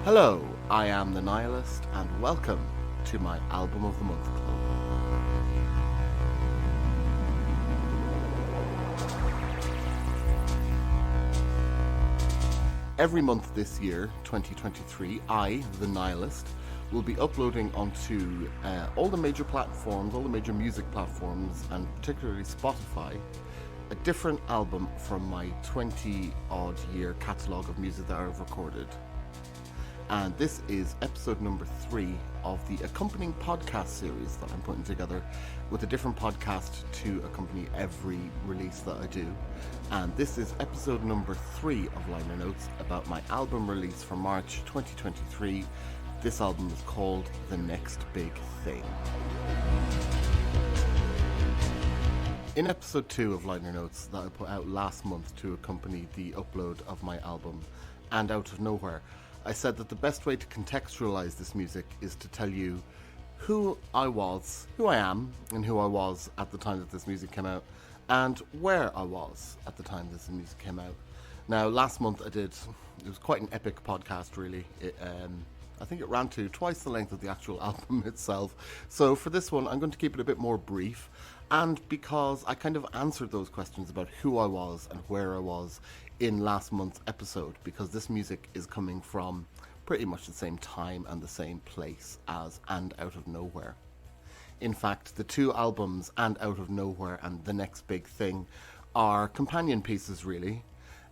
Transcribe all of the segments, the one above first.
Hello, I am the Nihilist, and welcome to my Album of the Month Club. Every month this year, 2023, I, the Nihilist, will be uploading onto all the major platforms, all the major music platforms, and particularly Spotify, a different album from my 20-odd year catalogue of music that I've recorded. And this is episode number 3 of the accompanying podcast series that I'm putting together with a different podcast to accompany every release that I do. And this is episode number 3 of Liner Notes about my album release for March 2023. This album is called The Next Big Thing. In episode 2 of Liner Notes that I put out last month to accompany the upload of my album, And Out of Nowhere, I said that the best way to contextualize this music is to tell you who I am, and who I was at the time that this music came out, and where I was at the time this music came out. Now, last month it was quite an epic podcast, really. I think it ran to twice the length of the actual album itself. So for this one, I'm going to keep it a bit more brief. And because I kind of answered those questions about who I was and where I was in last month's episode, because this music is coming from pretty much the same time and the same place as And Out of Nowhere. In fact, the two albums, And Out of Nowhere and The Next Big Thing, are companion pieces, really.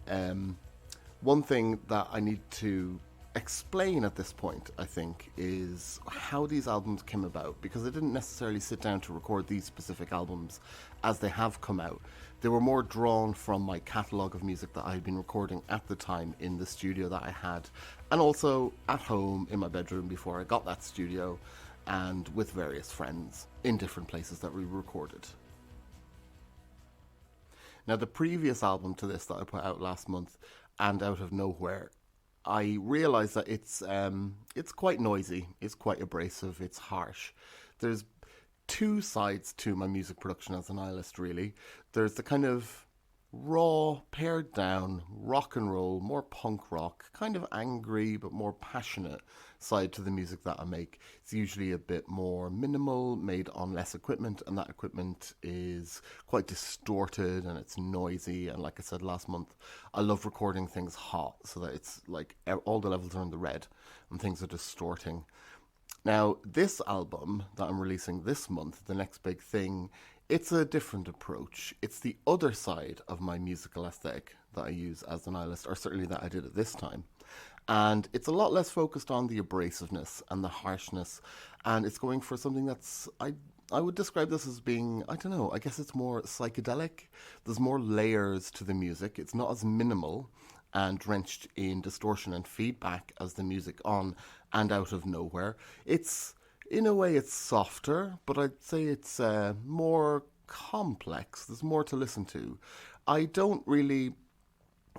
One thing that I need to explain at this point, I think, is how these albums came about, because I didn't necessarily sit down to record these specific albums as they have come out. They were more drawn from my catalogue of music that I had been recording at the time in the studio that I had, and also at home in my bedroom before I got that studio, and with various friends in different places that we recorded. Now, the previous album to this that I put out last month, And Out of Nowhere, I realise that it's quite noisy, it's quite abrasive, it's harsh. There's two sides to my music production as a nihilist, really. There's the kind of raw, pared down, rock and roll, more punk rock, kind of angry but more passionate side to the music that I make. It's usually a bit more minimal, made on less equipment, and that equipment is quite distorted and it's noisy. And like I said last month, I love recording things hot so that it's like all the levels are in the red and things are distorting. Now, this album that I'm releasing this month, The Next Big Thing, it's a different approach. It's the other side of my musical aesthetic that I use as the nihilist, or certainly that I did at this time. And it's a lot less focused on the abrasiveness and the harshness, and it's going for something that's, I would describe this as being, I don't know, I guess it's more psychedelic. There's more layers to the music. It's not as minimal and drenched in distortion and feedback as the music on And Out of Nowhere. It's, in a way, it's softer, but I'd say it's more complex. There's more to listen to.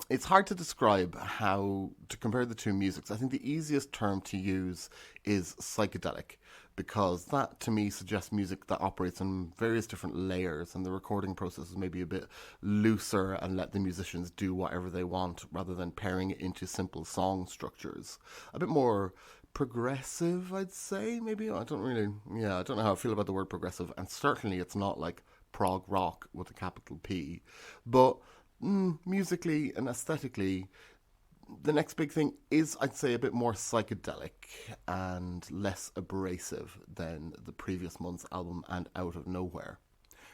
It's hard to describe how to compare the two musics. I think the easiest term to use is psychedelic, because that to me suggests music that operates in various different layers, and the recording process is maybe a bit looser and let the musicians do whatever they want rather than pairing it into simple song structures. A bit more progressive, I'd say, maybe. I don't know how I feel about the word progressive, and certainly it's not like prog rock with a capital P, but musically and aesthetically, The Next Big Thing is, I'd say, a bit more psychedelic and less abrasive than the previous month's album, And Out of Nowhere.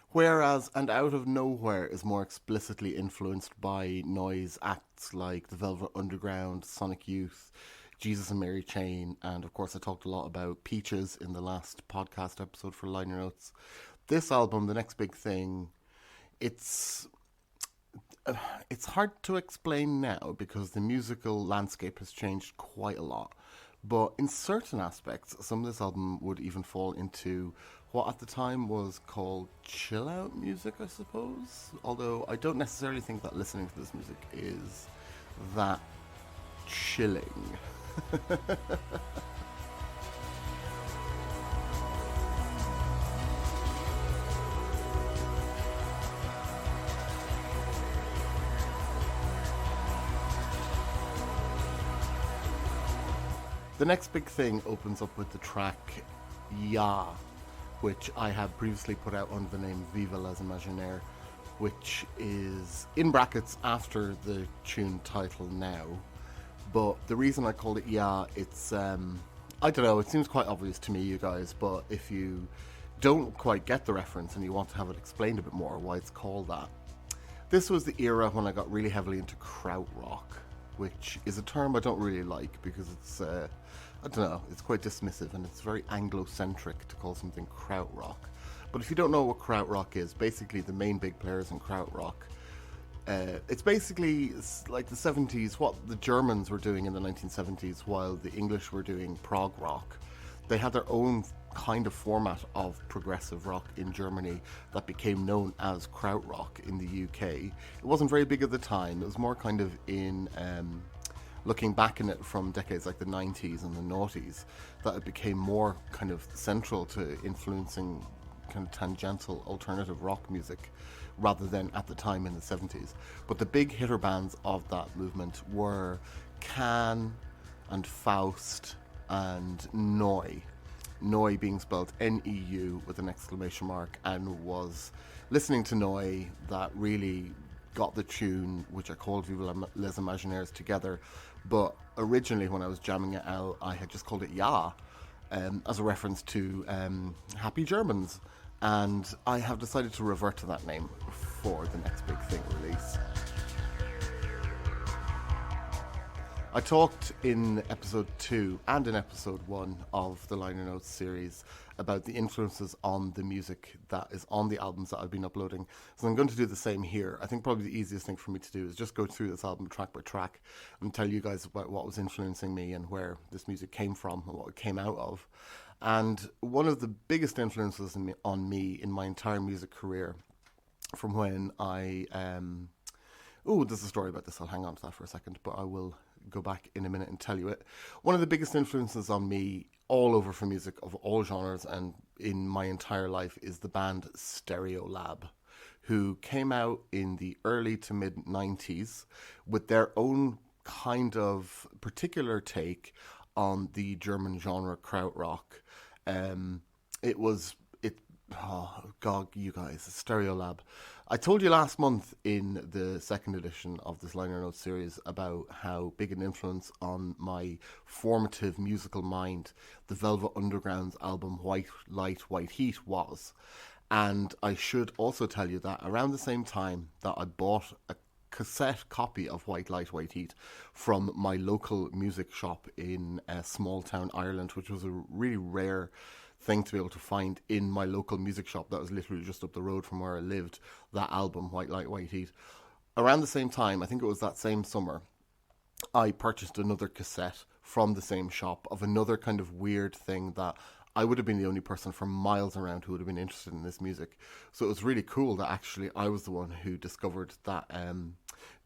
Whereas And Out of Nowhere is more explicitly influenced by noise acts like The Velvet Underground, Sonic Youth, Jesus and Mary Chain, and of course I talked a lot about Peaches in the last podcast episode for Liner Notes. This album, The Next Big Thing, it's hard to explain now because the musical landscape has changed quite a lot. But in certain aspects, some of this album would even fall into what at the time was called chill out music, I suppose. Although I don't necessarily think that listening to this music is that chilling. The next big thing opens up with the track Ya, which I have previously put out under the name Viva les Imaginaires, which is in brackets after the tune title now. But the reason I called it Ya, it's, I don't know, it seems quite obvious to me, you guys, but if you don't quite get the reference and you want to have it explained a bit more why it's called that, this was the era when I got really heavily into krautrock, which is a term I don't really like because it's, I don't know, it's quite dismissive and it's very Anglo-centric to call something krautrock. But if you don't know what krautrock is, basically the main big players in krautrock, it's basically like the 70s, what the Germans were doing in the 1970s while the English were doing prog rock. They had their own kind of format of progressive rock in Germany that became known as krautrock in the UK. It wasn't very big at the time. It was more kind of in looking back in it from decades like the 90s and the noughties that it became more kind of central to influencing kind of tangential alternative rock music rather than at the time in the 70s. But the big hitter bands of that movement were Can and Faust and Neu. Neu being spelled Neu with an exclamation mark, and was listening to Neu that really got the tune, which I called Viva les Imaginaires, together. But originally when I was jamming it out, I had just called it Ja, as a reference to Happy Germans. And I have decided to revert to that name for the next big thing release. I talked in episode 2 and in episode 1 of the Liner Notes series about the influences on the music that is on the albums that I've been uploading. So I'm going to do the same here. I think probably the easiest thing for me to do is just go through this album track by track and tell you guys about what was influencing me and where this music came from and what it came out of. And one of the biggest influences on me in my entire music career from when I... there's a story about this. I'll hang on to that for a second, but I will go back in a minute and tell you it. One of the biggest influences on me all over for music of all genres and in my entire life is the band Stereolab, who came out in the early to mid 90s with their own kind of particular take on the German genre krautrock. Oh God, you guys, Stereolab. I told you last month in the second edition of this Liner Notes series about how big an influence on my formative musical mind the Velvet Underground's album White Light, White Heat was. And I should also tell you that around the same time that I bought a cassette copy of White Light, White Heat from my local music shop in small town Ireland, which was a really rare thing to be able to find in my local music shop that was literally just up the road from where I lived, that album, White Light, White Heat. Around the same time, I think it was that same summer, I purchased another cassette from the same shop of another kind of weird thing that I would have been the only person for miles around who would have been interested in this music. So it was really cool that actually I was the one who discovered that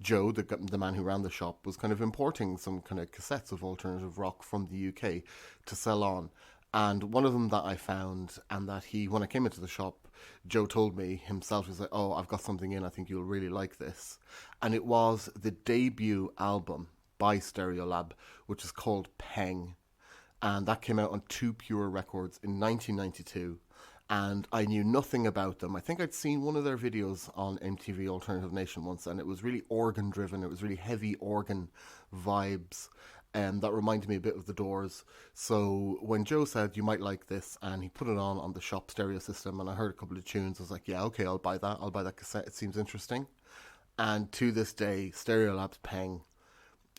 Joe, the man who ran the shop, was kind of importing some kind of cassettes of alternative rock from the UK to sell on. And one of them that I found, and that when I came into the shop, Joe told me himself, he was like, oh, I've got something in, I think you'll really like this. And it was the debut album by Stereolab, which is called Peng. And that came out on Two Pure Records in 1992. And I knew nothing about them. I think I'd seen one of their videos on MTV Alternative Nation once, and it was really organ-driven. It was really heavy organ vibes. And that reminded me a bit of The Doors. So when Joe said, you might like this, and he put it on the shop stereo system, and I heard a couple of tunes, I was like, yeah, okay, I'll buy that. I'll buy that cassette. It seems interesting. And to this day, Stereolab's Peng,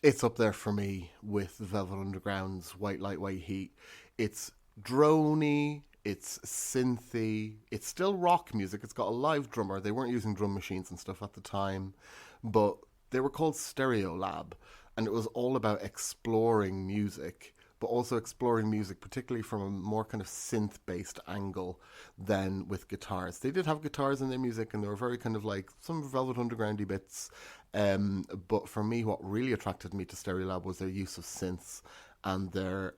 it's up there for me with the Velvet Underground's White Light, White Heat. It's droney, it's synthy, it's still rock music. It's got a live drummer. They weren't using drum machines and stuff at the time, but they were called Stereolab. And it was all about exploring music, but also exploring music particularly from a more kind of synth-based angle than with guitars. They did have guitars in their music, and they were very kind of like some Velvet Underground-y bits. But for me, what really attracted me to Stereolab was their use of synths and their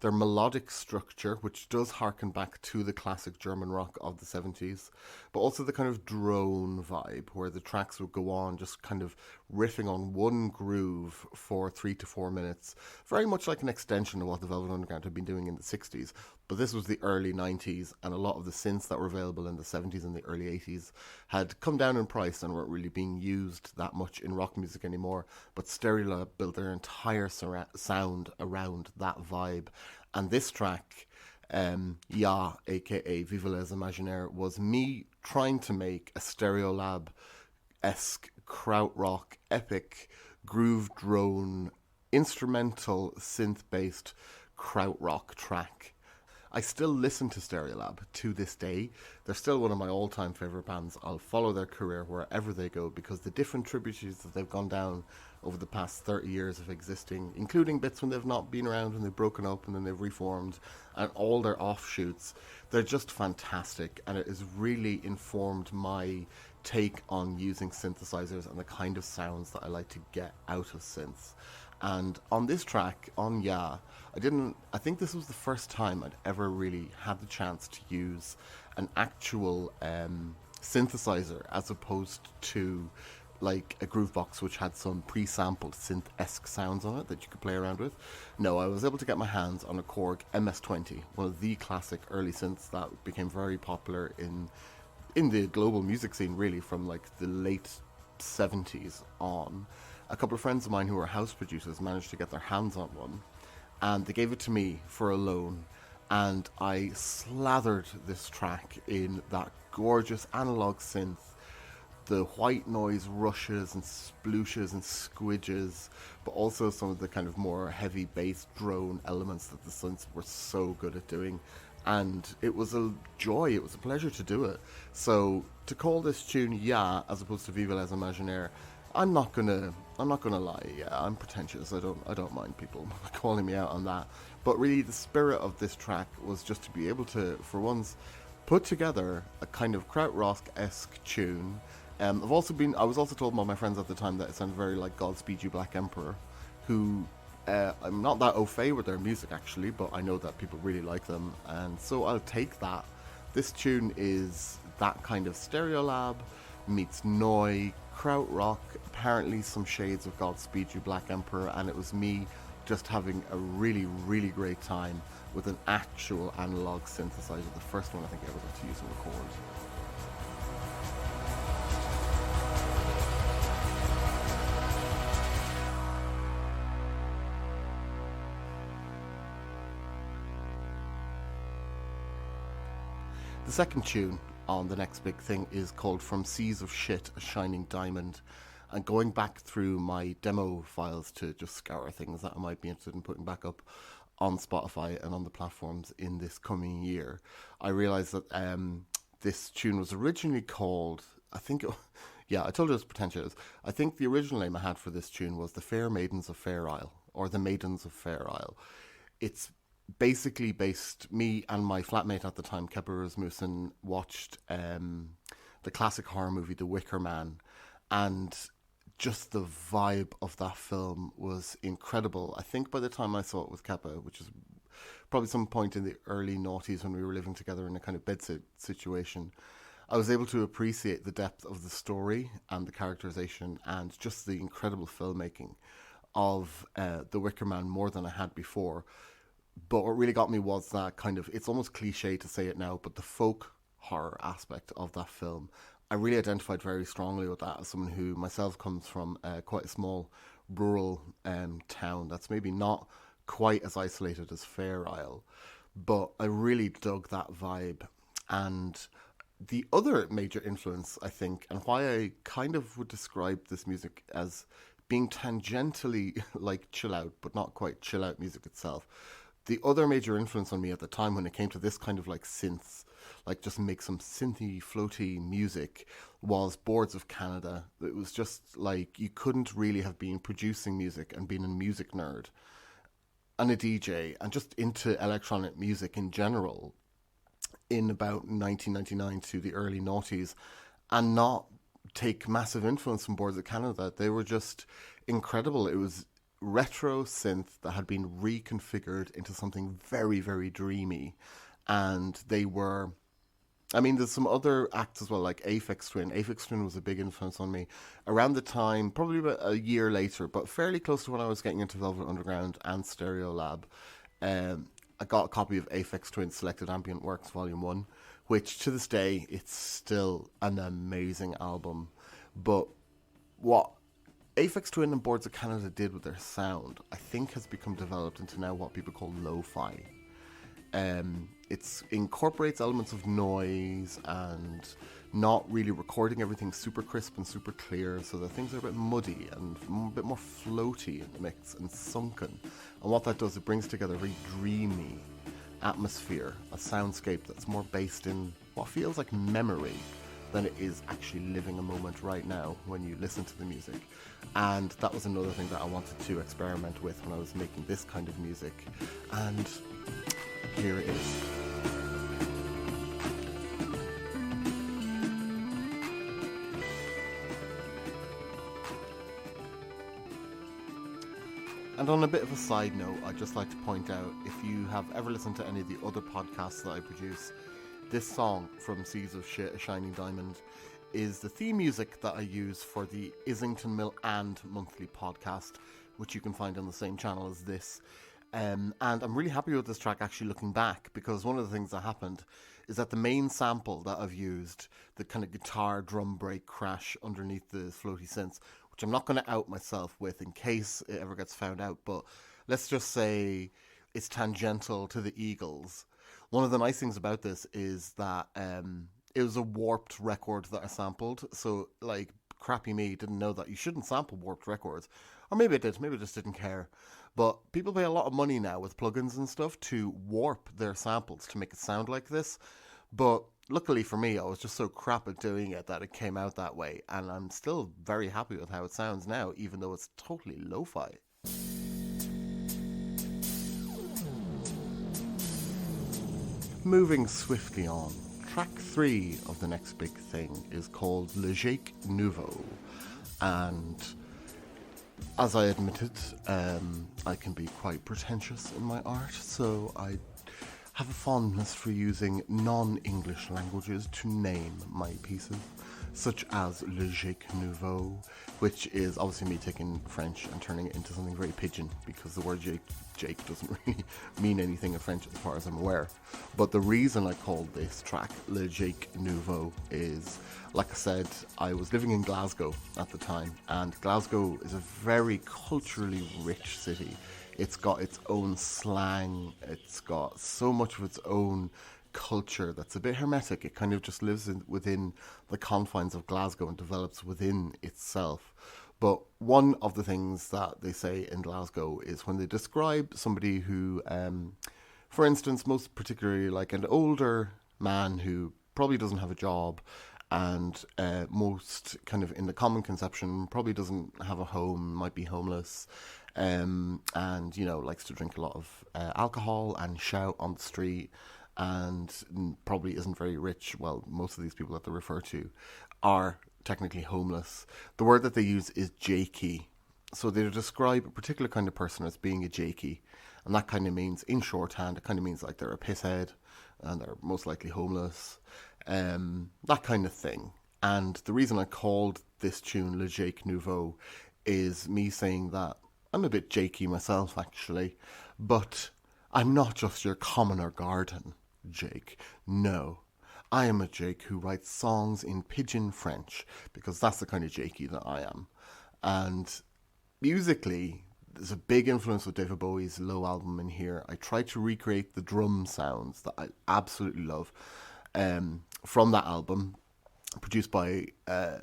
their melodic structure, which does harken back to the classic German rock of the 70s, but also the kind of drone vibe where the tracks would go on just kind of riffing on one groove for 3 to 4 minutes, very much like an extension of what the Velvet Underground had been doing in the 60s. But this was the early 90s, and a lot of the synths that were available in the 70s and the early 80s had come down in price and weren't really being used that much in rock music anymore. But Stereolab built their entire sound around that vibe. And this track, Ja, aka Viva les Imaginaires, was me trying to make a Stereolab-esque krautrock, epic, groove drone, instrumental, synth-based krautrock track. I still listen to Stereolab to this day. They're still one of my all-time favourite bands. I'll follow their career wherever they go because the different tributaries that they've gone down over the past 30 years of existing, including bits when they've not been around and they've broken up and then they've reformed, and all their offshoots, they're just fantastic, and it has really informed my take on using synthesizers and the kind of sounds that I like to get out of synths. And on this track, on Ya, I think this was the first time I'd ever really had the chance to use an actual synthesizer as opposed to like a groovebox which had some pre-sampled synth-esque sounds on it that you could play around with. No, I was able to get my hands on a Korg MS-20, one of the classic early synths that became very popular in the global music scene, really, from like the late 70s on. A couple of friends of mine who were house producers managed to get their hands on one, and they gave it to me for a loan, and I slathered this track in that gorgeous analog synth, the white noise rushes and splooshes and squidges, but also some of the kind of more heavy bass drone elements that the synths were so good at doing. And it was a joy, it was a pleasure to do it. So to call this tune Ja as opposed to Viva les Imaginaires, I'm not gonna lie. Yeah, I'm pretentious. I don't mind people calling me out on that. But really, the spirit of this track was just to be able to, for once, put together a kind of krautrock-esque tune. I was also told by my friends at the time that it sounded very like Godspeed You Black Emperor, who I'm not that au fait with their music actually, but I know that people really like them, and so I'll take that. This tune is that kind of Stereolab meets Noi, krautrock, apparently some shades of Godspeed You Black Emperor, and it was me just having a really, really great time with an actual analog synthesizer, the first one I think I ever got to use and record. The second tune on the next big thing is called From Seas of Shit, A Shining Diamond. And going back through my demo files to just scour things that I might be interested in putting back up on Spotify and on the platforms in this coming year, I realised that this tune was originally called, I told you it was pretentious. I think the original name I had for this tune was The Fair Maidens of Fair Isle, or The Maidens of Fair Isle. It's basically based, me and my flatmate at the time, Kepper Rasmussen, watched the classic horror movie The Wicker Man, and just the vibe of that film was incredible. I think by the time I saw it with Kepper, which is probably some point in the early noughties when we were living together in a kind of bedsit situation, I was able to appreciate the depth of the story and the characterization and just the incredible filmmaking of The Wicker Man more than I had before. But what really got me was that kind of, it's almost cliche to say it now, but the folk horror aspect of that film. I really identified very strongly with that as someone who myself comes from quite a small rural town that's maybe not quite as isolated as Fair Isle. But I really dug that vibe. And the other major influence, I think, and why I kind of would describe this music as being tangentially like chill out, but not quite chill out music itself. The other major influence on me at the time when it came to this kind of like synths, like just make some synthy, floaty music, was Boards of Canada. It was just like, you couldn't really have been producing music and being a music nerd and a DJ and just into electronic music in general in about 1999 to the early noughties and not take massive influence from Boards of Canada. They were just incredible. It was retro synth that had been reconfigured into something very, very dreamy. And they were, I mean, there's some other acts as well, like Aphex Twin. Aphex Twin was a big influence on me. Around the time, probably about a year later, but fairly close to when I was getting into Velvet Underground and Stereolab, I got a copy of Aphex Twin Selected Ambient Works Volume 1, which to this day, it's still an amazing album. But what Aphex Twin and Boards of Canada did with their sound, I think has become developed into now what people call lo-fi. It incorporates elements of noise and not really recording everything super crisp and super clear, so that things are a bit muddy and a bit more floaty in the mix and sunken. And what that does, it brings together a very dreamy atmosphere, a soundscape that's more based in what feels like memory than it is actually living a moment right now when you listen to the music. And that was another thing that I wanted to experiment with when I was making this kind of music. And here it is. And on a bit of a side note, I'd just like to point out, if you have ever listened to any of the other podcasts that I produce, this song from Seas of Shit, A Shining Diamond, is the theme music that I use for the Islington Mill and monthly podcast, which you can find on the same channel as this. And I'm really happy with this track actually looking back, because one of the things that happened is that the main sample that I've used, the kind of guitar drum break crash underneath the floaty synths, which I'm not going to out myself with in case it ever gets found out, but let's just say it's tangential to the Eagles. One of the nice things about this is that it was a warped record that I sampled, so like crappy me didn't know that you shouldn't sample warped records. Or maybe I did, maybe I just didn't care. But people pay a lot of money now with plugins and stuff to warp their samples to make it sound like this. But luckily for me, I was just so crap at doing it that it came out that way. And I'm still very happy with how it sounds now, even though it's totally lo-fi. Moving swiftly on, track 3 of the next big thing is called Le Jake Nouveau. And as I admitted, I can be quite pretentious in my art, so I have a fondness for using non-English languages to name my pieces, such as Le Jake Nouveau, which is obviously me taking French and turning it into something very pidgin, because the word Jake doesn't really mean anything in French as far as I'm aware. But the reason I called this track Le Jake Nouveau is, like I said, I was living in Glasgow at the time, and Glasgow is a very culturally rich city. It's got its own slang, it's got so much of its own culture that's a bit hermetic. It kind of just lives within the confines of Glasgow and develops within itself. But one of the things that they say in Glasgow is when they describe somebody who, for instance, most particularly like an older man who probably doesn't have a job, and most kind of in the common conception probably doesn't have a home, might be homeless, and, you know, likes to drink a lot of alcohol and shout on the street, and probably isn't very rich. Well, most of these people that they refer to are technically homeless. The word that they use is jakey. So they describe a particular kind of person as being a jakey, and that kind of means, in shorthand, it kind of means like they're a pisshead and they're most likely homeless, that kind of thing. And the reason I called this tune Le Jake Nouveau is me saying that I'm a bit jakey myself, actually, but I'm not just your commoner garden Jake. No, I am a Jake who writes songs in pidgin French, because that's the kind of Jakey that I am. And musically, there's a big influence with David Bowie's Low album in here. I tried to recreate the drum sounds that I absolutely love from that album, produced by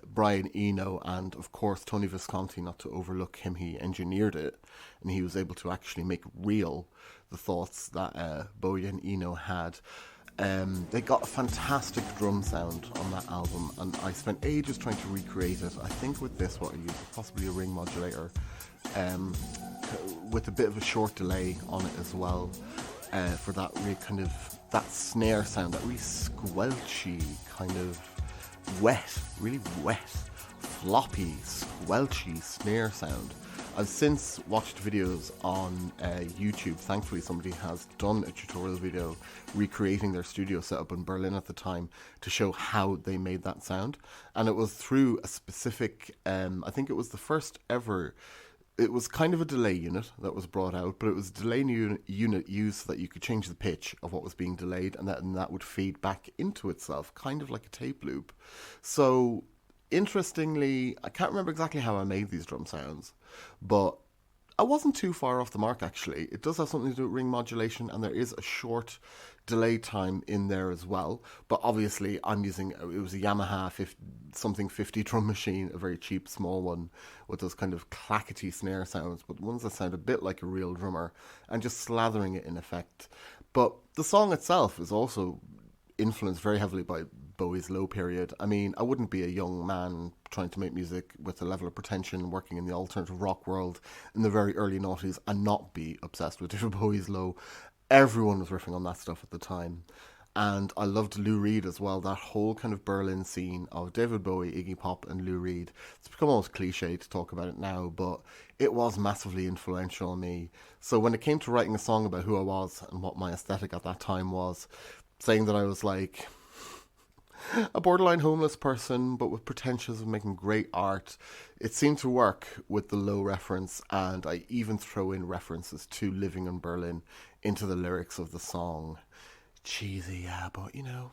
Brian Eno and, of course, Tony Visconti. Not to overlook him, he engineered it, and he was able to actually make real the thoughts that Bowie and Eno had. They got a fantastic drum sound on that album, and I spent ages trying to recreate it. I think with this, what I used was possibly a ring modulator, with a bit of a short delay on it as well, for that really kind of, that snare sound, that really squelchy kind of wet, really wet, floppy, squelchy snare sound. I've since watched videos on YouTube. Thankfully, somebody has done a tutorial video recreating their studio setup in Berlin at the time to show how they made that sound. And it was through a specific, I think it was the first ever, it was kind of a delay unit that was brought out, but it was a delay unit used so that you could change the pitch of what was being delayed, and that would feed back into itself, kind of like a tape loop. So, interestingly, I can't remember exactly how I made these drum sounds, but I wasn't too far off the mark, actually. It does have something to do with ring modulation, and there is a short delay time in there as well. But obviously, I'm using, it was a Yamaha 50 drum machine, a very cheap, small one, with those kind of clackety snare sounds, but ones that sound a bit like a real drummer, and just slathering it in effect. But the song itself is also influenced very heavily by Bowie's low period. I mean, I wouldn't be a young man trying to make music with a level of pretension working in the alternative rock world in the very early noughties and not be obsessed with David Bowie's low. Everyone was riffing on that stuff at the time. And I loved Lou Reed as well, that whole kind of Berlin scene of David Bowie, Iggy Pop and Lou Reed. It's become almost cliche to talk about it now, but it was massively influential on me. So when it came to writing a song about who I was and what my aesthetic at that time was, saying that I was like a borderline homeless person, but with pretensions of making great art, it seemed to work with the low reference, and I even throw in references to living in Berlin into the lyrics of the song. Cheesy, yeah, but you know,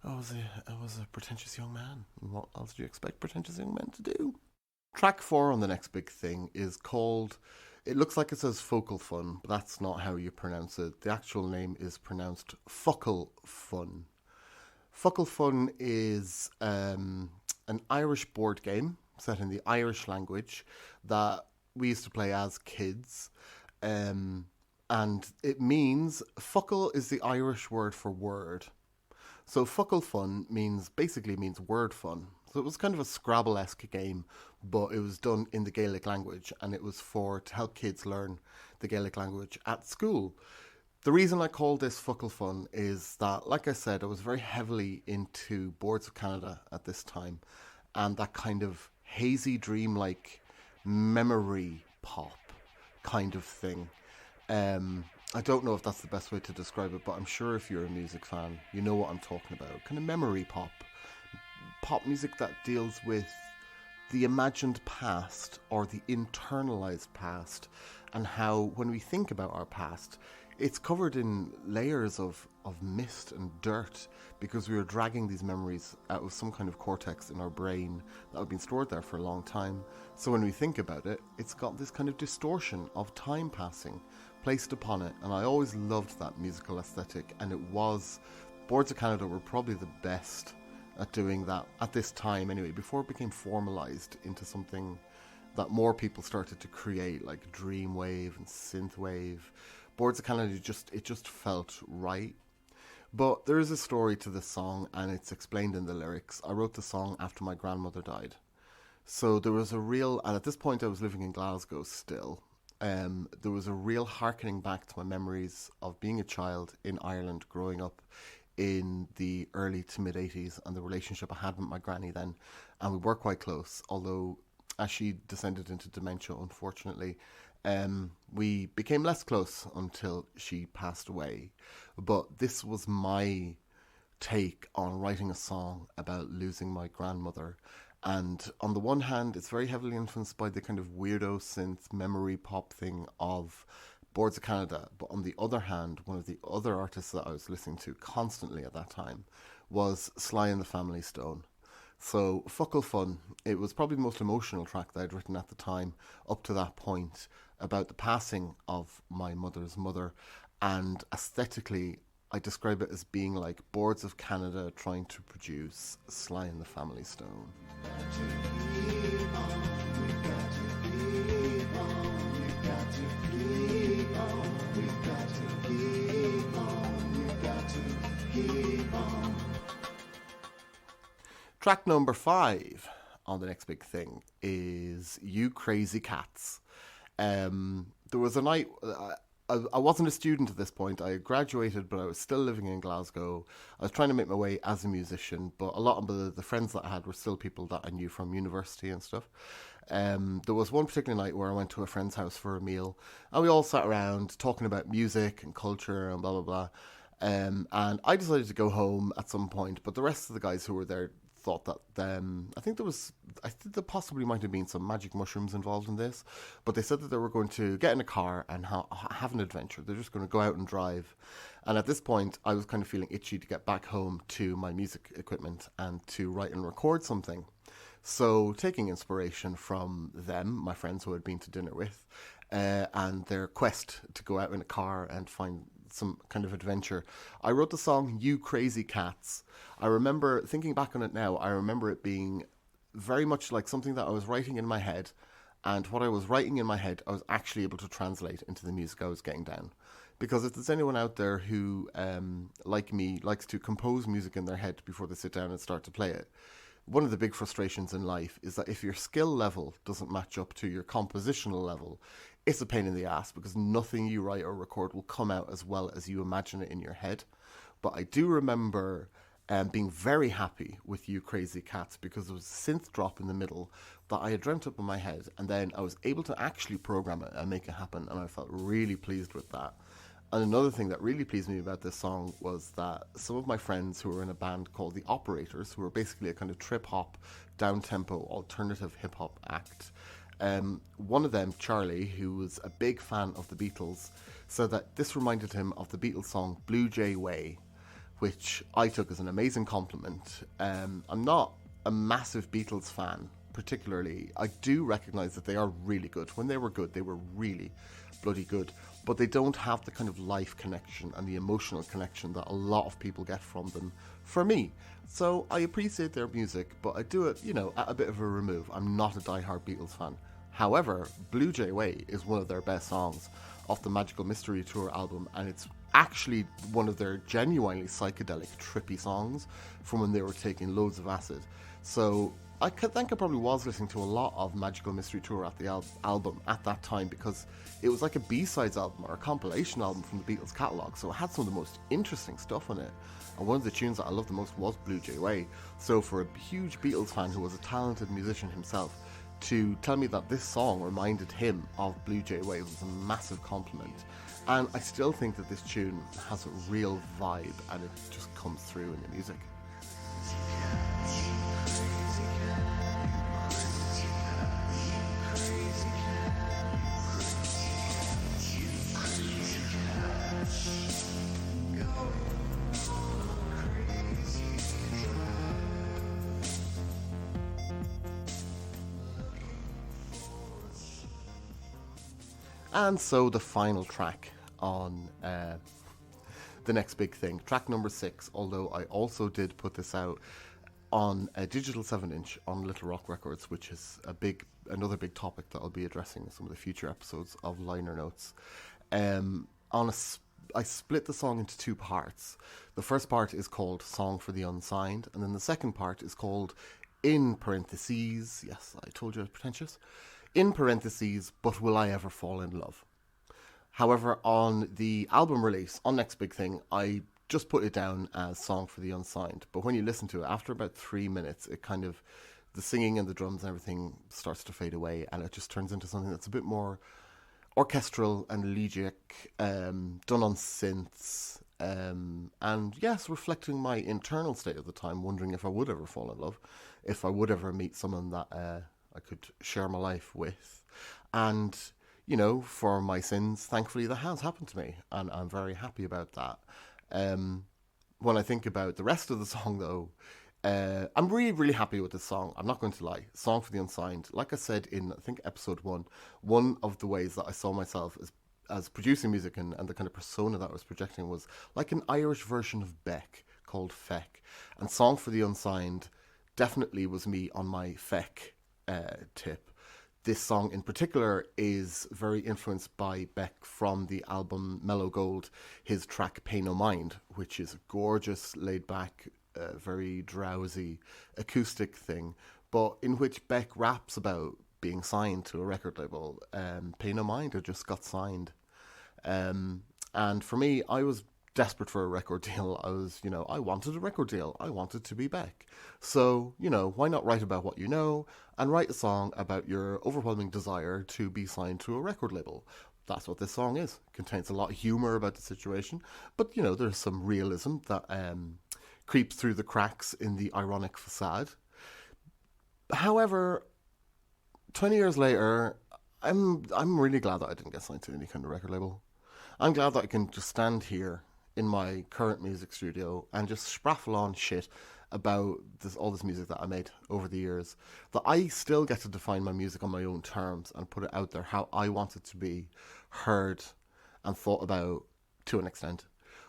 I was a pretentious young man. What else do you expect pretentious young men to do? Track 4 on the next big thing is called, it looks like it says Focal Fun, but that's not how you pronounce it. The actual name is pronounced Fuckle Fun. Fuckle Fun is an Irish board game set in the Irish language that we used to play as kids. And it means, fuckle is the Irish word for word. So Fuckle Fun basically means word fun. So it was kind of a Scrabble-esque game, but it was done in the Gaelic language, and it was to help kids learn the Gaelic language at school. The reason I call this Fuckle Fun is that, like I said, I was very heavily into Boards of Canada at this time, and that kind of hazy, dreamlike memory pop kind of thing. I don't know if that's the best way to describe it, but I'm sure if you're a music fan, you know what I'm talking about. Kind of memory pop. Pop music that deals with the imagined past or the internalized past, and how when we think about our past, it's covered in layers of mist and dirt because we were dragging these memories out of some kind of cortex in our brain that had been stored there for a long time. So when we think about it, it's got this kind of distortion of time passing placed upon it, and I always loved that musical aesthetic, and it was, Boards of Canada were probably the best at doing that at this time anyway, before it became formalized into something that more people started to create, like Dreamwave and Synthwave. Boards of Canada, it just felt right. But there is a story to this song, and it's explained in the lyrics. I wrote the song after my grandmother died. So there was and at this point I was living in Glasgow still. There was a real harkening back to my memories of being a child in Ireland, growing up in the early to mid 80s, and the relationship I had with my granny then. And we were quite close, although as she descended into dementia, unfortunately, we became less close until she passed away. But this was my take on writing a song about losing my grandmother. And on the one hand, it's very heavily influenced by the kind of weirdo synth memory pop thing of Boards of Canada. But on the other hand, one of the other artists that I was listening to constantly at that time was Sly and the Family Stone. So Fuckle Fun, it was probably the most emotional track that I'd written at the time up to that point, about the passing of my mother's mother. And aesthetically, I describe it as being like Boards of Canada trying to produce Sly and the Family Stone. Track number 5 on the next big thing is You Crazy Cats. There was a night, I wasn't a student at this point. I had graduated, but I was still living in Glasgow. I was trying to make my way as a musician, but a lot of the friends that I had were still people that I knew from university and stuff. There was one particular night where I went to a friend's house for a meal, and we all sat around talking about music and culture and blah blah blah. And I decided to go home at some point, but the rest of the guys who were there thought that I think there possibly might have been some magic mushrooms involved in this, but they said that they were going to get in a car and have an adventure. They're just going to go out and drive. And at this point, I was kind of feeling itchy to get back home to my music equipment and to write and record something. So, taking inspiration from them, my friends who I'd been to dinner with, and their quest to go out in a car and find some kind of adventure, I wrote the song You Crazy Cats. I remember, thinking back on it now, I remember it being very much like something that I was writing in my head, and what I was writing in my head, I was actually able to translate into the music I was getting down. Because if there's anyone out there who, like me, likes to compose music in their head before they sit down and start to play it, one of the big frustrations in life is that if your skill level doesn't match up to your compositional level, it's a pain in the ass because nothing you write or record will come out as well as you imagine it in your head. But I do remember being very happy with You Crazy Cats because there was a synth drop in the middle that I had dreamt up in my head, and then I was able to actually program it and make it happen, and I felt really pleased with that. And another thing that really pleased me about this song was that some of my friends who were in a band called The Operators, who were basically a kind of trip-hop, down-tempo, alternative hip-hop act, one of them, Charlie, who was a big fan of the Beatles, said that this reminded him of the Beatles song Blue Jay Way, which I took as an amazing compliment. I'm not a massive Beatles fan, particularly. I do recognise that they are really good. When they were good, they were really bloody good. But they don't have the kind of life connection and the emotional connection that a lot of people get from them, for me. So I appreciate their music, but I do it, at a bit of a remove. I'm not a diehard Beatles fan. However, Blue Jay Way is one of their best songs off the Magical Mystery Tour album, and it's actually one of their genuinely psychedelic, trippy songs from when they were taking loads of acid. So I think I probably was listening to a lot of Magical Mystery Tour at the album at that time, because it was like a B-sides album or a compilation album from the Beatles catalogue, so it had some of the most interesting stuff on it. And one of the tunes that I loved the most was Blue Jay Way. So for a huge Beatles fan who was a talented musician himself, to tell me that this song reminded him of Blue Jay Way was a massive compliment. And I still think that this tune has a real vibe, and it just comes through in the music. And so the final track on the next big thing, track number 6, although I also did put this out on a digital 7-inch on Little Rock Records, which is another big topic that I'll be addressing in some of the future episodes of Liner Notes. I split the song into 2 parts. The first part is called Song for the Unsigned, and then the second part is called, in parentheses, yes, I told you I was pretentious, in parentheses, but will I ever fall in love? However, on the album release, on Next Big Thing, I just put it down as Song for the Unsigned. But when you listen to it, after about 3 minutes, it kind of, the singing and the drums and everything starts to fade away, and it just turns into something that's a bit more orchestral and elegiac, done on synths, and yes, reflecting my internal state at the time, wondering if I would ever fall in love, if I would ever meet someone that I could share my life with. And, for my sins, thankfully that has happened to me, and I'm very happy about that. When I think about the rest of the song, though, I'm really, really happy with this song. I'm not going to lie. Song for the Unsigned. Like I said in, I think, episode 1, one of the ways that I saw myself as producing music and the kind of persona that I was projecting was like an Irish version of Beck called Feck. And Song for the Unsigned definitely was me on my Feck tip. This song in particular is very influenced by Beck from the album Mellow Gold, his track Pay No Mind, which is a gorgeous, laid-back, very drowsy acoustic thing, but in which Beck raps about being signed to a record label. Pay No Mind had just got signed. And for me, I was desperate for a record deal. I wanted a record deal. I wanted to be Beck. So, why not write about what you know and write a song about your overwhelming desire to be signed to a record label? That's what this song is. It contains a lot of humor about the situation, but, there's some realism that creeps through the cracks in the ironic facade. However, 20 years later, I'm really glad that I didn't get signed to any kind of record label. I'm glad that I can just stand here in my current music studio and just spraffle on shit about all this music that I made over the years. That I still get to define my music on my own terms and put it out there how I want it to be heard and thought about to an extent,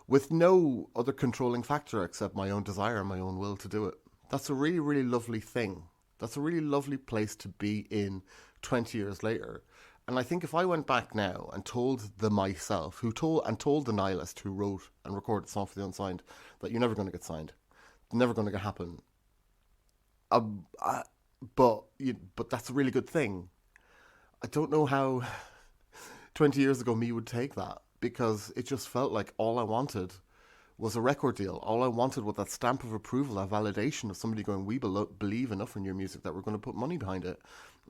with no other controlling factor except my own desire and my own will to do it. That's a really, really lovely thing. That's a really lovely place to be in 20 years later. And I think if I went back now and told the myself, told the nihilist who wrote and recorded Song for the Unsigned that you're never going to get signed, never going to happen, but that's a really good thing. I don't know how 20 years ago me would take that, because it just felt like all I wanted was a record deal. All I wanted was that stamp of approval, that validation of somebody going, we believe enough in your music that we're going to put money behind it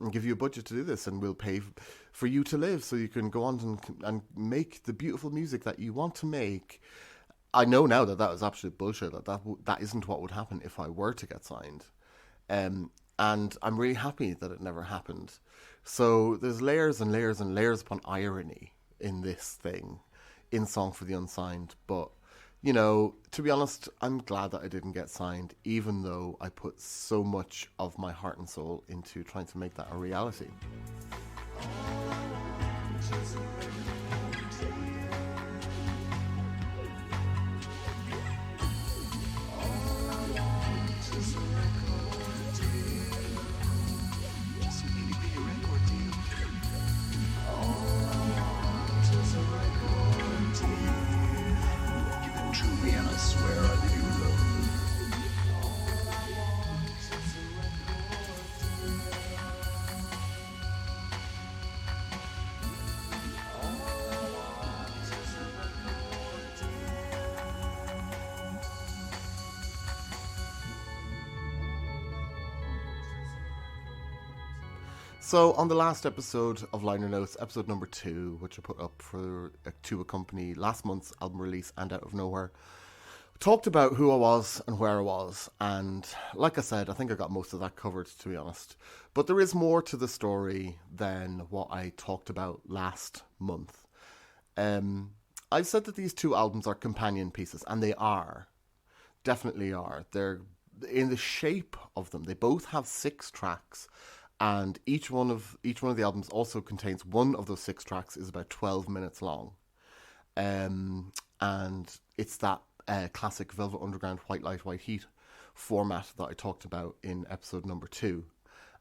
and give you a budget to do this, and we'll pay for you to live so you can go on and make the beautiful music that you want to make. I know now that was absolute bullshit, that isn't what would happen if I were to get signed. And I'm really happy that it never happened. So there's layers and layers and layers upon irony in this thing, in Song for the Unsigned. But, to be honest, I'm glad that I didn't get signed, even though I put so much of my heart and soul into trying to make that a reality. So on the last episode of Liner Notes, episode number 2, which I put up to accompany last month's album release and Out of Nowhere, talked about who I was and where I was, and like I said, I think I got most of that covered, to be honest. But there is more to the story than what I talked about last month. I've said that these 2 albums are companion pieces, and they are. Definitely are. They're in the shape of them. They both have 6 tracks. And each one of the albums also contains one of those 6 tracks is about 12 minutes long. And it's that classic Velvet Underground White Light, White Heat format that I talked about in episode number 2.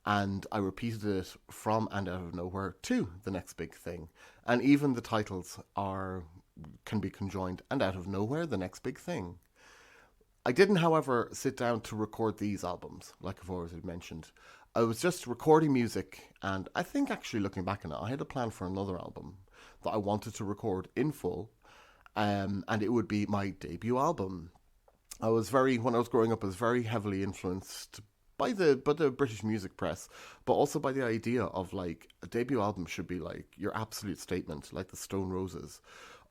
And I repeated it from And Out of Nowhere to The Next Big Thing. And even the titles can be conjoined. And Out of Nowhere, The Next Big Thing. I didn't, however, sit down to record these albums, like I've already mentioned. I was just recording music, and I think actually looking back on it, I had a plan for another album that I wanted to record in full, and it would be my debut album. When I was growing up, I was very heavily influenced by the British music press, but also by the idea of like a debut album should be like your absolute statement, like the Stone Roses,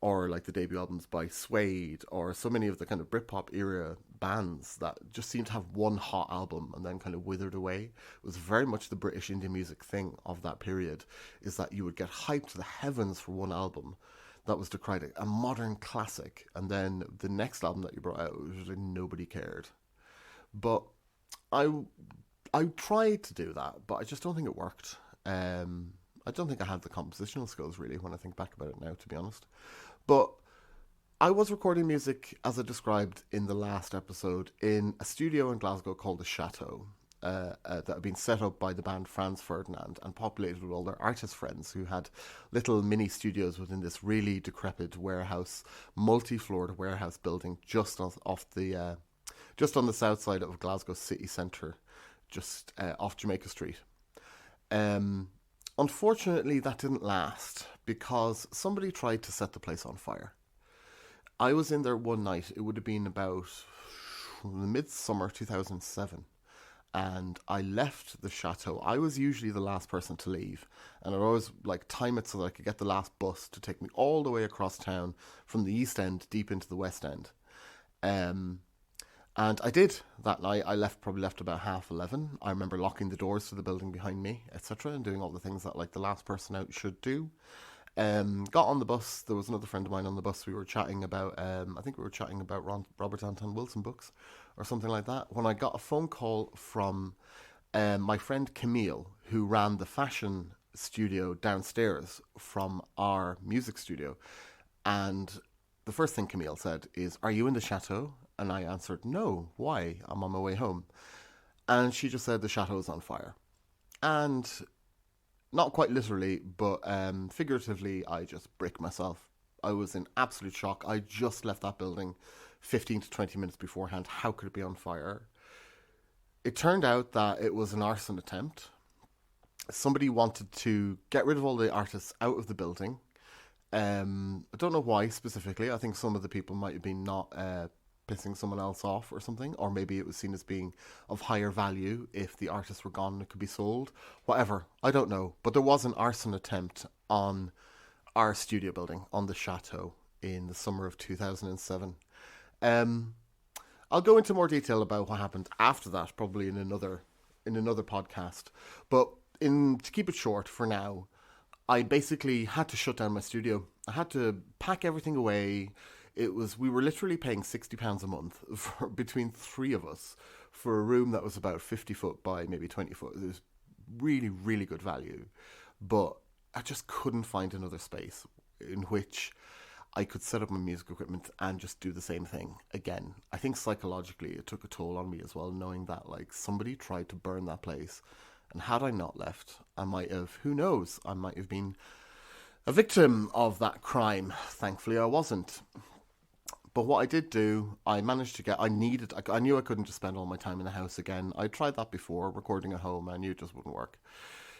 or like the debut albums by Suede, or so many of the kind of Britpop era bands that just seemed to have one hot album and then kind of withered away. It was very much the British indie music thing of that period, is that you would get hyped to the heavens for one album that was decried a modern classic, and then the next album that you brought out, was just like nobody cared. But I tried to do that, but I just don't think it worked. I don't think I had the compositional skills really when I think back about it now, to be honest. But I was recording music, as I described in the last episode, in a studio in Glasgow called The Chateau, that had been set up by the band Franz Ferdinand and populated with all their artist friends who had little mini studios within this really decrepit warehouse, multi-floored warehouse building just on the south side of Glasgow city centre, just off Jamaica Street. Unfortunately, that didn't last because somebody tried to set the place on fire. I was in there one night. It would have been about the midsummer 2007. And I left the chateau. I was usually the last person to leave, and I'd always like time it so that I could get the last bus to take me all the way across town from the East End deep into the West End. Um, and I did that night. Probably left about 11:30. I remember locking the doors to the building behind me, etc., and doing all the things that like the last person out should do. Got on the bus. There was another friend of mine on the bus. We were chatting about, I think we were chatting about Robert Anton Wilson books or something like that. When I got a phone call from my friend Camille, who ran the fashion studio downstairs from our music studio. And the first thing Camille said is, "Are you in the chateau?" And I answered, "No, why? I'm on my way home." And she just said, "The chateau is on fire." And not quite literally, but figuratively, I just bricked myself. I was in absolute shock. I just left that building 15 to 20 minutes beforehand. How could it be on fire? It turned out that it was an arson attempt. Somebody wanted to get rid of all the artists out of the building. I don't know why specifically. I think some of the people might have been not pissing someone else off or something, or maybe it was seen as being of higher value if the artists were gone and it could be sold. Whatever, I don't know. But there was an arson attempt on our studio building, on the chateau, in the summer of 2007. Um, I'll go into more detail about what happened after that, probably in another podcast. But to keep it short for now, I basically had to shut down my studio. I had to pack everything away. We were literally paying £60 a month for between three of us for a room that was about 50 foot by maybe 20 foot. It was really, really good value. But I just couldn't find another space in which I could set up my music equipment and just do the same thing again. I think psychologically it took a toll on me as well, knowing that like somebody tried to burn that place. And had I not left, I might have, who knows, I might have been a victim of that crime. Thankfully I wasn't. But what I did do, I managed to get, I knew I couldn't just spend all my time in the house again. I tried that before, recording at home. I knew it just wouldn't work.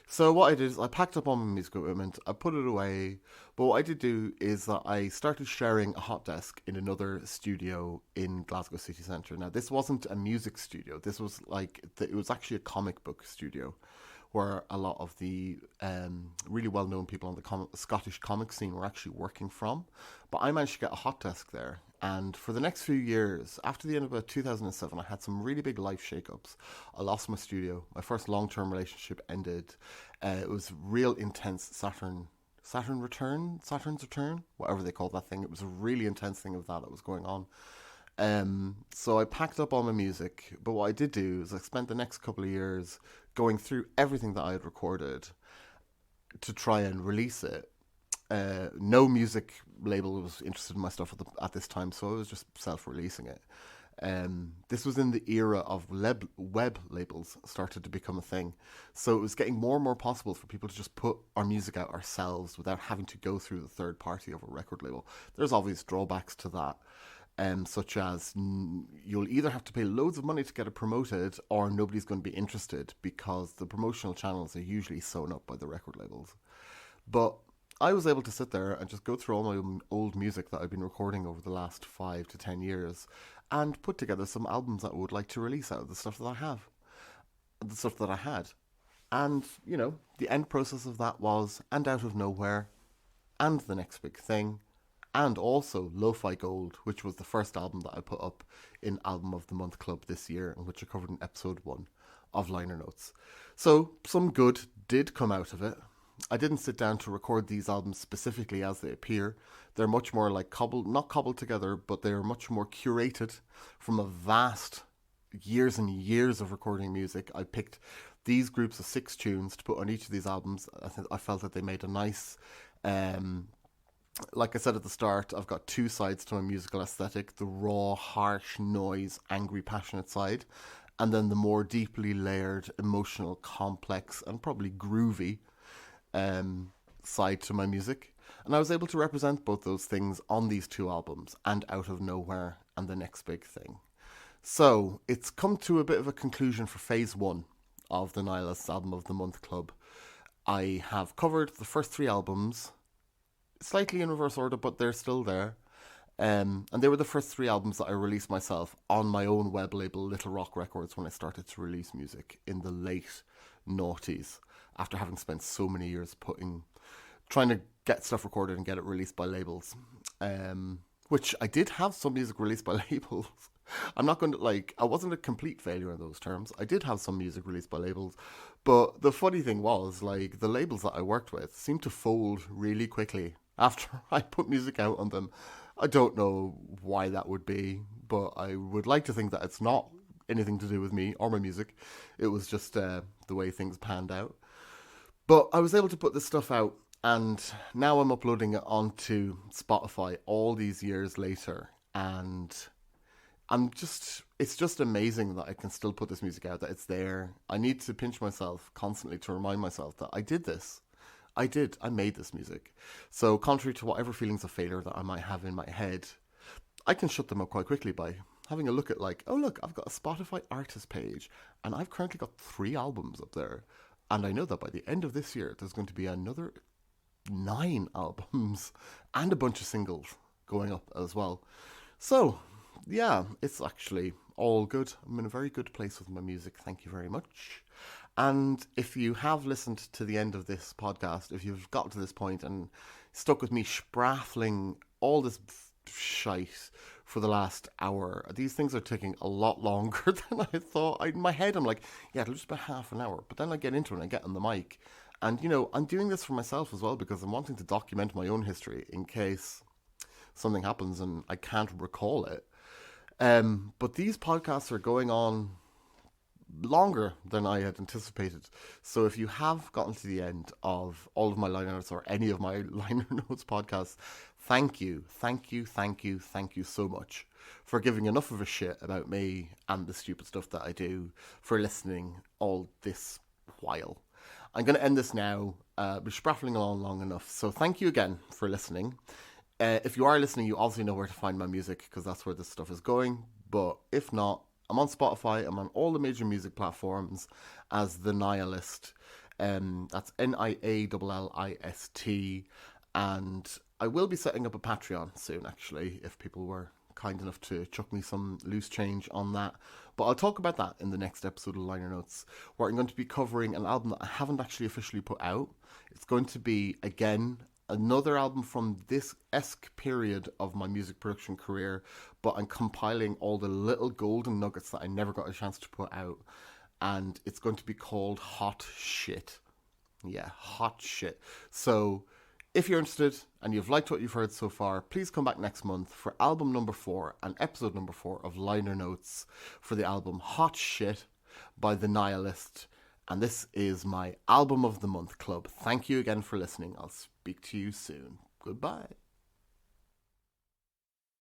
So what I did is I packed up all my music equipment, I put it away. But what I did do is that I started sharing a hot desk in another studio in Glasgow city centre. Now, this wasn't a music studio. This was it was actually a comic book studio where a lot of the really well-known people on the Scottish comic scene were actually working from. But I managed to get a hot desk there. And for the next few years, after the end of about 2007, I had some really big life shake-ups. I lost my studio. My first long-term relationship ended. It was real intense Saturn's return, whatever they call that thing. It was a really intense thing of that was going on. So I packed up all my music, but what I did do is I spent the next couple of years going through everything that I had recorded to try and release it. No music label was interested in my stuff at this time, so I was just self-releasing it. This was in the era of web labels started to become a thing. So it was getting more and more possible for people to just put our music out ourselves without having to go through the third party of a record label. There's obvious drawbacks to that. Such as you'll either have to pay loads of money to get it promoted or nobody's going to be interested because the promotional channels are usually sewn up by the record labels. But I was able to sit there and just go through all my old music that I've been recording over the last 5 to 10 years and put together some albums that I would like to release out of the stuff that I have, the stuff that I had. And, the end process of that was And Out of Nowhere and The Next Big Thing, and also Lo-Fi Gold, which was the first album that I put up in Album of the Month Club this year, and which I covered in episode 1 of Liner Notes. So some good did come out of it. I didn't sit down to record these albums specifically as they appear. They're much more like not cobbled together, but they're much more curated from a vast years and years of recording music. I picked these groups of 6 tunes to put on each of these albums. I felt that they made a nice... like I said at the start, I've got 2 sides to my musical aesthetic: the raw, harsh, noise, angry, passionate side, and then the more deeply layered, emotional, complex, and probably groovy side to my music. And I was able to represent both those things on these 2 albums, And Out of Nowhere and The Next Big Thing. So it's come to a bit of a conclusion for phase 1 of the Nihilists Album of the Month Club. I have covered the first 3 albums, slightly in reverse order, but they're still there. And they were the first three albums that I released myself on my own web label, Little Rock Records, when I started to release music in the late noughties, after having spent so many years trying to get stuff recorded and get it released by labels. Which I did have some music released by labels. I'm not going to, I wasn't a complete failure in those terms. I did have some music released by labels. But the funny thing was, the labels that I worked with seemed to fold really quickly after I put music out on them. I don't know why that would be, but I would like to think that it's not anything to do with me or my music. It was just the way things panned out. But I was able to put this stuff out, and now I'm uploading it onto Spotify all these years later, and it's just amazing that I can still put this music out, that it's there. I need to pinch myself constantly to remind myself that I did this. I made this music. So contrary to whatever feelings of failure that I might have in my head, I can shut them up quite quickly by having a look at oh look, I've got a Spotify artist page, and I've currently got 3 albums up there. And I know that by the end of this year, there's going to be another 9 albums and a bunch of singles going up as well. So, yeah, it's actually all good. I'm in a very good place with my music. Thank you very much. And if you have listened to the end of this podcast, if you've got to this point and stuck with me spraffling all this shite for the last hour, these things are taking a lot longer than I thought. In my head, I'm like, yeah, it'll just be half an hour. But then I get into it and I get on the mic. And, I'm doing this for myself as well because I'm wanting to document my own history in case something happens and I can't recall it. But these podcasts are going on longer than I had anticipated. So if you have gotten to the end of all of my liner notes or any of my liner notes podcasts, thank you so much for giving enough of a shit about me and the stupid stuff that I do, for listening all this while. I'm going to end this now. We're spraffling along long enough. So thank you again for listening. If you are listening, you obviously know where to find my music because that's where this stuff is going. But if not, I'm on Spotify. I'm on all the major music platforms as The Nihilist. That's Niallist. And I will be setting up a Patreon soon, actually, if people were kind enough to chuck me some loose change on that. But I'll talk about that in the next episode of Liner Notes, where I'm going to be covering an album that I haven't actually officially put out. It's going to be, again, another album from this esque period of my music production career, but I'm compiling all the little golden nuggets that I never got a chance to put out, and it's going to be called Hot Shit. Yeah, Hot Shit. So if you're interested and you've liked what you've heard so far, please come back next month for album number 4 and episode number 4 of Liner Notes for the album Hot Shit by The Nihilist. And this is my Album of the Month Club. Thank you again for listening. I'll speak to you soon. Goodbye.